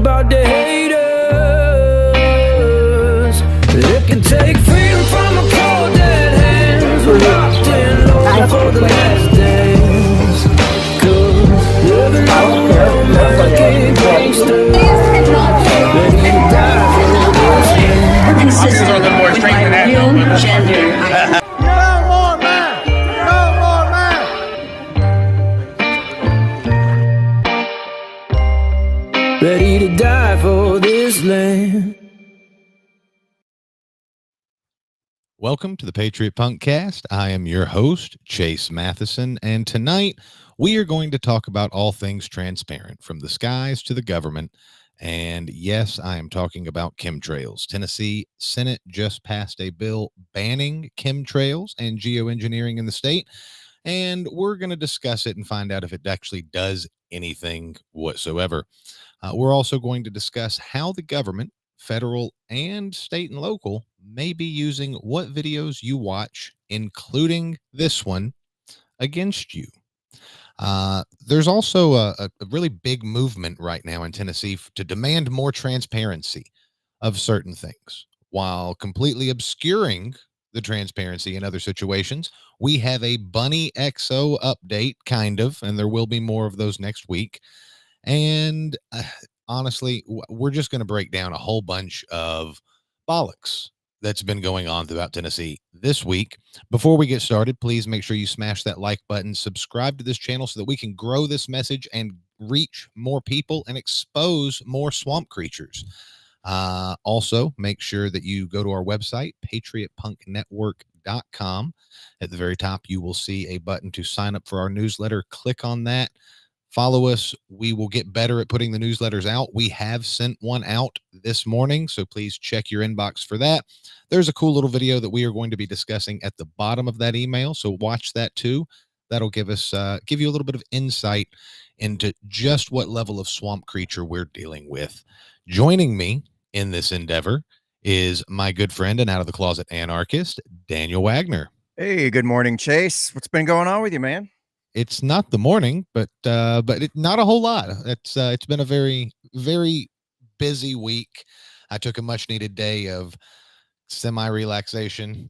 about the haters. It can take freedom from a cold dead hands. We're locked in low for the last days. Cause living on American gangsters. Ready to die for this man. I'm just a little more straight than that. Real gender. Ready to die for this land. Welcome to the Patriot Punkcast. I am your host, Chase Matheson, and tonight we are going to talk about all things transparent, from the skies to the government. And yes, I am talking about chemtrails. Tennessee Senate just passed a bill banning chemtrails and geoengineering in the state, and we're going to discuss it and find out if it actually does anything whatsoever. We're also going to discuss how the government, federal and state and local, may be using what videos you watch, including this one, against you. There's also a really big movement right now in Tennessee to demand more transparency of certain things, while completely obscuring the transparency in other situations. We have a Bunny XO update, kind of, and there will be more of those next week. And honestly, we're just going to break down a whole bunch of bollocks that's been going on throughout Tennessee this week. Before we get started, please make sure you smash that like button, subscribe to this channel so that we can grow this message and reach more people and expose more swamp creatures. Also, make sure that you go to our website, patriotpunknetwork.com. At the very top, you will see a button to sign up for our newsletter. Click on that. Follow us. We will get better at putting the newsletters out. We have sent one out this morning, so please check your inbox for that. There's a cool little video that we are going to be discussing at the bottom of that email, so watch that too. That'll give you a little bit of insight into just what level of swamp creature we're dealing with. Joining me in this endeavor is my good friend and out of the closet anarchist, Daniel Wagner. Hey, good morning, Chase. What's been going on with you, man? It's not the morning, but not a whole lot. It's been a very, very busy week. I took a much needed day of semi-relaxation,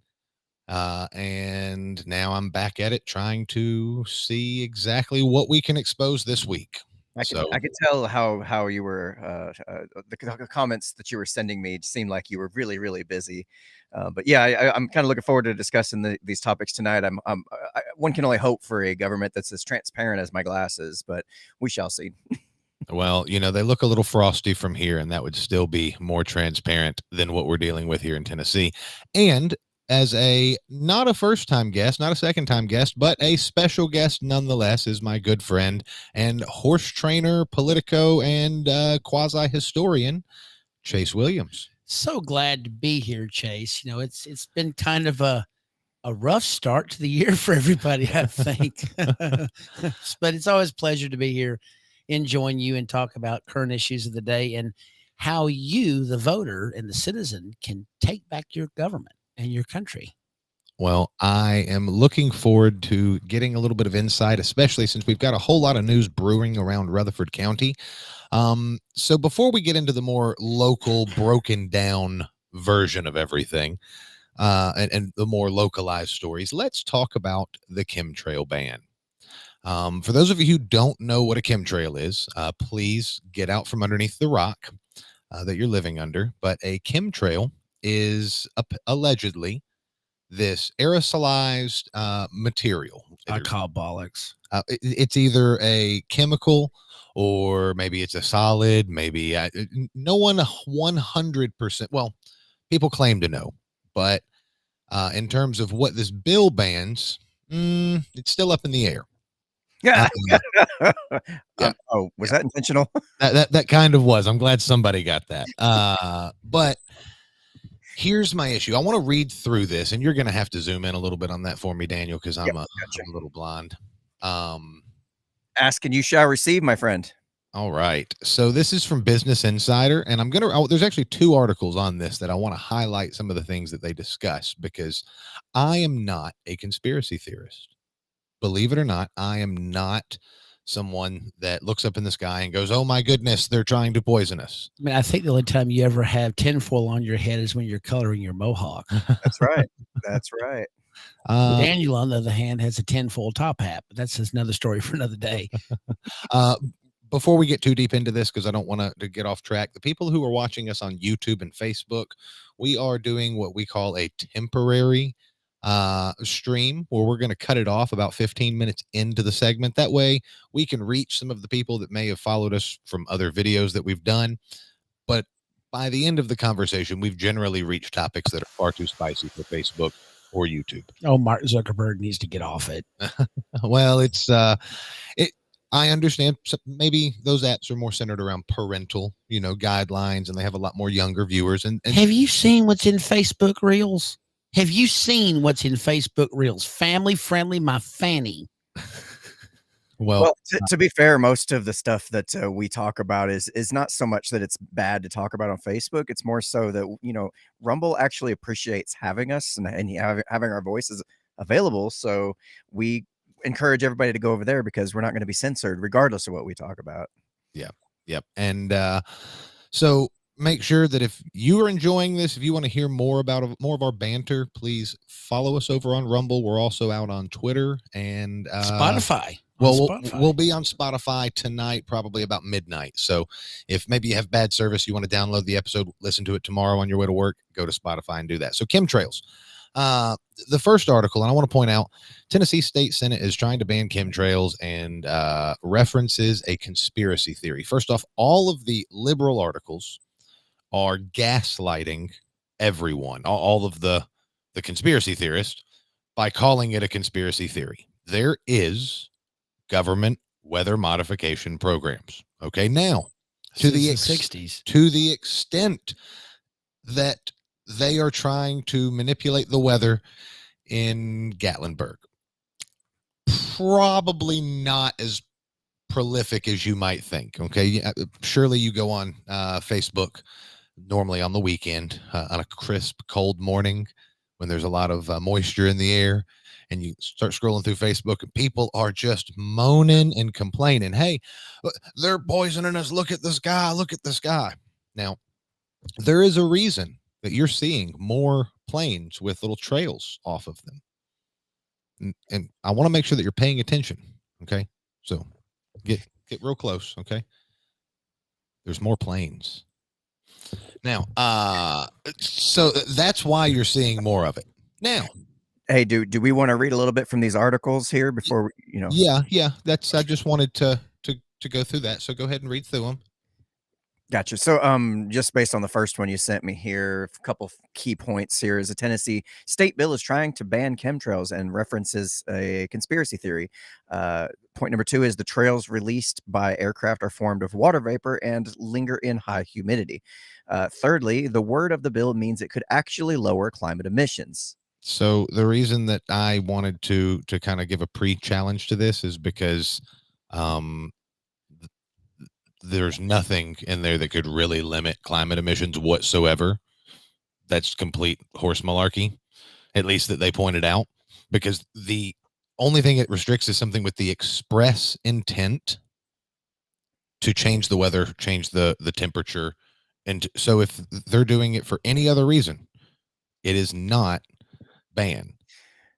and now I'm back at it, trying to see exactly what we can expose this week. I could tell how you were the comments that you were sending me seemed like you were really, really busy. But yeah, I'm kind of looking forward to discussing these topics tonight. One can only hope for a government that's as transparent as my glasses, but we shall see. Well, they look a little frosty from here, and that would still be more transparent than what we're dealing with here in Tennessee. And as not a first-time guest, not a second-time guest, but a special guest nonetheless, is my good friend and horse trainer, politico, and quasi-historian, Chase Williams. So glad to be here, Chase. It's been kind of a rough start to the year for everybody, I think. But it's always a pleasure to be here and join you and talk about current issues of the day and how you, the voter and the citizen, can take back your government and your country. Well, I am looking forward to getting a little bit of insight, especially since we've got a whole lot of news brewing around Rutherford County. So before we get into the more local, broken down version of everything, and the more localized stories, let's talk about the chemtrail ban. For those of you who don't know what a chemtrail is, please get out from underneath the rock that you're living under. But a chemtrail is allegedly this aerosolized material. I call bollocks. It's either a chemical or maybe it's a solid. Maybe no one 100%. Well, people claim to know, but in terms of what this bill bans, it's still up in the air. Yeah. Was that intentional? That kind of was. I'm glad somebody got that. But here's my issue. I want to read through this, and you're going to have to zoom in a little bit on that for me, Daniel, because I'm a little blind. Ask and you shall receive, my friend. All right. So this is from Business Insider, and there's actually two articles on this that I want to highlight some of the things that they discuss, because I am not a conspiracy theorist. Believe it or not, I am not someone that looks up in the sky and goes, "Oh my goodness, they're trying to poison us." I mean, I think the only time you ever have tinfoil on your head is when you're coloring your mohawk. That's right. That's right. Daniel, on the other hand, has a tinfoil top hat, but that's just another story for another day. Before we get too deep into this, because I don't want to get off track, the people who are watching us on YouTube and Facebook, we are doing what we call a temporary stream where we're going to cut it off about 15 minutes into the segment. That way we can reach some of the people that may have followed us from other videos that we've done. But by the end of the conversation, we've generally reached topics that are far too spicy for Facebook or YouTube. Oh, Mark Zuckerberg needs to get off it. Well, I understand maybe those apps are more centered around parental, guidelines, and they have a lot more younger viewers. And have you seen what's in Facebook Reels? Have you seen what's in Facebook Reels? Family friendly, my fanny. Well, to be fair, most of the stuff that we talk about is not so much that it's bad to talk about on Facebook. It's more so that, Rumble actually appreciates having us and having our voices available. So we encourage everybody to go over there because we're not going to be censored regardless of what we talk about. Yep. And so make sure that if you are enjoying this, if you want to hear more of our banter, please follow us over on Rumble. We're also out on Twitter and Spotify. We'll be on Spotify tonight, probably about midnight. So if maybe you have bad service, you want to download the episode, listen to it tomorrow on your way to work, go to Spotify and do that. So chemtrails. The first article, and I want to point out, Tennessee State Senate is trying to ban chemtrails and references a conspiracy theory. First off, all of the liberal articles are gaslighting everyone, all of the conspiracy theorists, by calling it a conspiracy theory. There is government weather modification programs. Okay, now to the 60s, to the extent that they are trying to manipulate the weather in Gatlinburg, probably not as prolific as you might think. Okay, surely you go on Facebook normally on the weekend on a crisp, cold morning when there's a lot of moisture in the air, and you start scrolling through Facebook and people are just moaning and complaining, "Hey, they're poisoning us. Look at this guy. Look at this guy." Now, there is a reason that you're seeing more planes with little trails off of them. And I want to make sure that you're paying attention. Okay. So get real close. Okay. There's more planes. Now, so that's why you're seeing more of it. Now, hey, do we want to read a little bit from these articles here before Yeah. I just wanted to go through that. So go ahead and read through them. Gotcha. So, just based on the first one you sent me here, a couple of key points here is a Tennessee state bill is trying to ban chemtrails and references a conspiracy theory. Point number 2 is the trails released by aircraft are formed of water vapor and linger in high humidity. Thirdly, the word of the bill means it could actually lower climate emissions. So the reason that I wanted to kind of give a pre-challenge to this is because there's nothing in there that could really limit climate emissions whatsoever. That's complete horse malarkey, at least that they pointed out, because the only thing it restricts is something with the express intent to change the weather, change the temperature. And so if they're doing it for any other reason, it is not banned.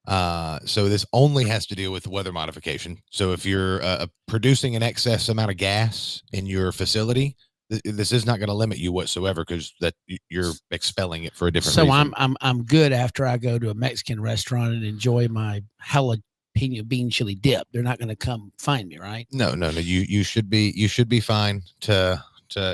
So this only has to deal with weather modification. So if you're producing an excess amount of gas in your facility, this is not going to limit you whatsoever, because that you're expelling it for a different reason. I'm good after I go to a Mexican restaurant and enjoy my jalapeno bean chili dip. They're not going to come find me, right? No. You should be fine to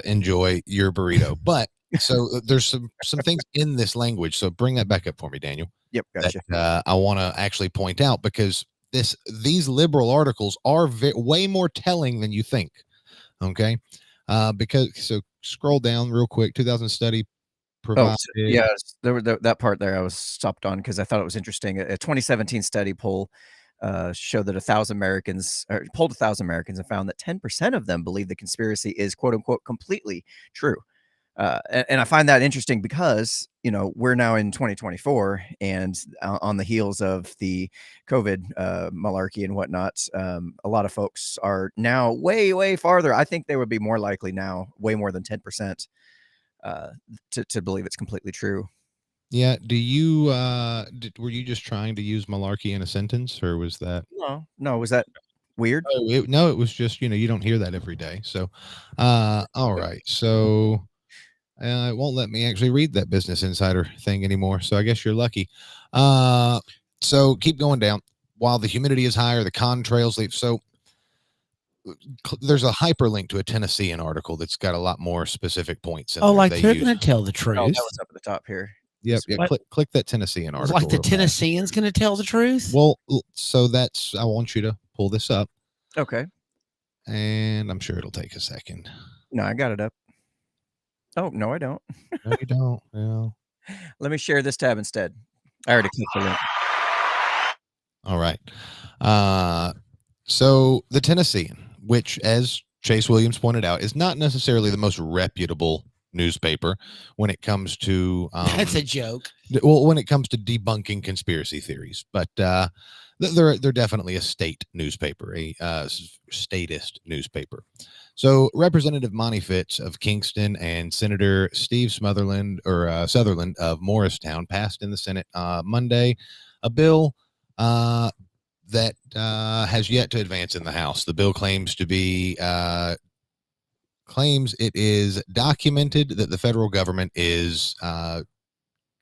enjoy your burrito. But so there's some things in this language. So bring that back up for me, Daniel. Yep, gotcha. That, I want to actually point out, because these liberal articles are way more telling than you think. Okay, so scroll down real quick. 2000 study provided. There were that part there I was stopped on because I thought it was interesting. A 2017 study poll showed that 1,000 Americans polled 1,000 Americans and found that 10% of them believe the conspiracy is "quote unquote" completely true. And I find that interesting because we're now in 2024, and on the heels of the COVID malarkey and whatnot, a lot of folks are now way farther. I think they would be more likely now, way more than 10%, to believe it's completely true. Yeah. Do you were you just trying to use malarkey in a sentence, or was that? No, was that weird? No, it was just, you don't hear that every day. So, all right. So, it won't let me actually read that Business Insider thing anymore. So I guess you're lucky. So keep going down. While the humidity is higher, the contrails leave. So there's a hyperlink to a Tennessean article that's got a lot more specific points in there. Like they're going to tell the truth. Oh, that was up at the top here. Yep. Yeah. Click that Tennessean article. Like the Tennesseans going to tell the truth. Well, so I want you to pull this up. Okay. And I'm sure it'll take a second. No, I got it up. Oh, no, I don't. No, you don't. Yeah. Let me share this tab instead. I already clicked the link. All right. So the Tennessean, which, as Chase Williams pointed out, is not necessarily the most reputable newspaper when it comes to that's a joke. Well, when it comes to debunking conspiracy theories, but they're definitely a state newspaper, a statist newspaper. So Representative Monty Fitz of Kingston and Senator Steve Sutherland of Morristown passed in the Senate Monday a bill that has yet to advance in the House. The bill claims it is documented that the federal government is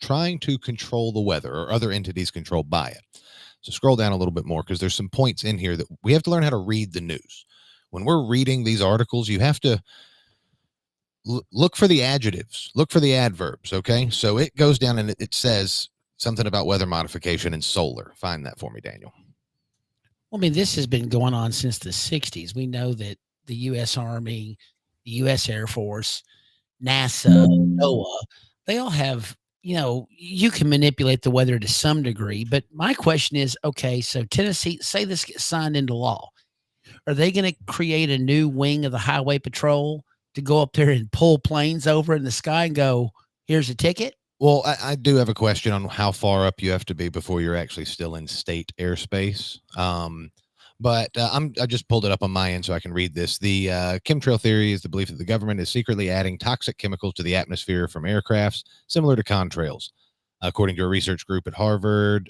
trying to control the weather, or other entities controlled by it. So scroll down a little bit more, because there's some points in here that we have to learn how to read the news. When we're reading these articles, you have to look for the adjectives, look for the adverbs. Okay. So it goes down and it says something about weather modification and solar. Find that for me, Daniel. Well, I mean, this has been going on since the 60s. We know that the U.S. Army, the U.S. Air Force, NASA, NOAA, they all have, you can manipulate the weather to some degree. But my question is, okay, so Tennessee, say this gets signed into law. Are they going to create a new wing of the Highway Patrol to go up there and pull planes over in the sky and go, here's a ticket? Well, I do have a question on how far up you have to be before you're actually still in state airspace. But I just pulled it up on my end so I can read this. The chemtrail theory is the belief that the government is secretly adding toxic chemicals to the atmosphere from aircrafts, similar to contrails. According to a research group at Harvard,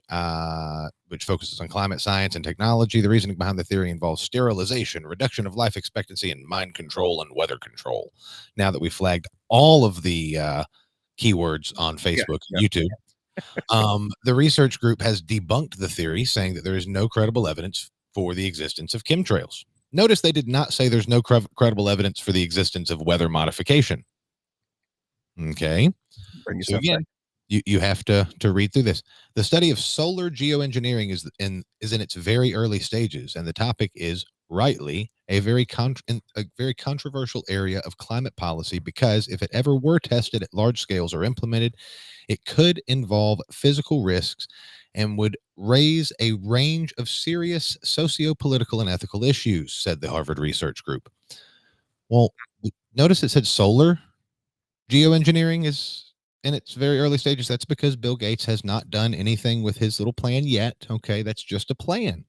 which focuses on climate science and technology, the reasoning behind the theory involves sterilization, reduction of life expectancy, and mind control and weather control. Now that we flagged all of the keywords on Facebook and YouTube, the research group has debunked the theory, saying that there is no credible evidence for the existence of chemtrails. Notice they did not say there's no credible evidence for the existence of weather modification. Okay. So again, you have to read through this. The study of solar geoengineering is in its very early stages, and the topic is rightly a very controversial area of climate policy, because if it ever were tested at large scales or implemented, it could involve physical risks and would raise a range of serious socio-political and ethical issues, said the Harvard Research Group. Well, notice it said solar geoengineering is in its very early stages. That's because Bill Gates has not done anything with his little plan yet. Okay, that's just a plan.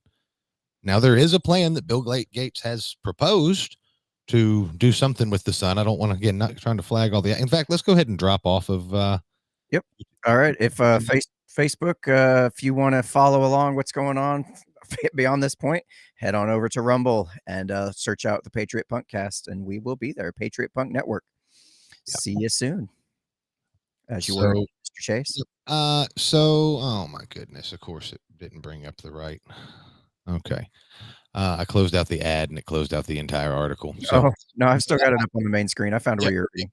Now, there is a plan that Bill Gates has proposed to do something with the sun. I don't want to, again, not trying to flag all the. In fact, let's go ahead and drop off of. Yep. All right. If Facebook, if you want to follow along what's going on beyond this point, head on over to Rumble and search out the Patriot Punkcast, and we will be there. Patriot Punk Network. Yep. See you soon. As you were, Mr. Chase. Oh my goodness. Of course, it didn't bring up the right. Okay. I closed out the ad and it closed out the entire article. So, no, I've still got it up on the main screen. I found where you're reading.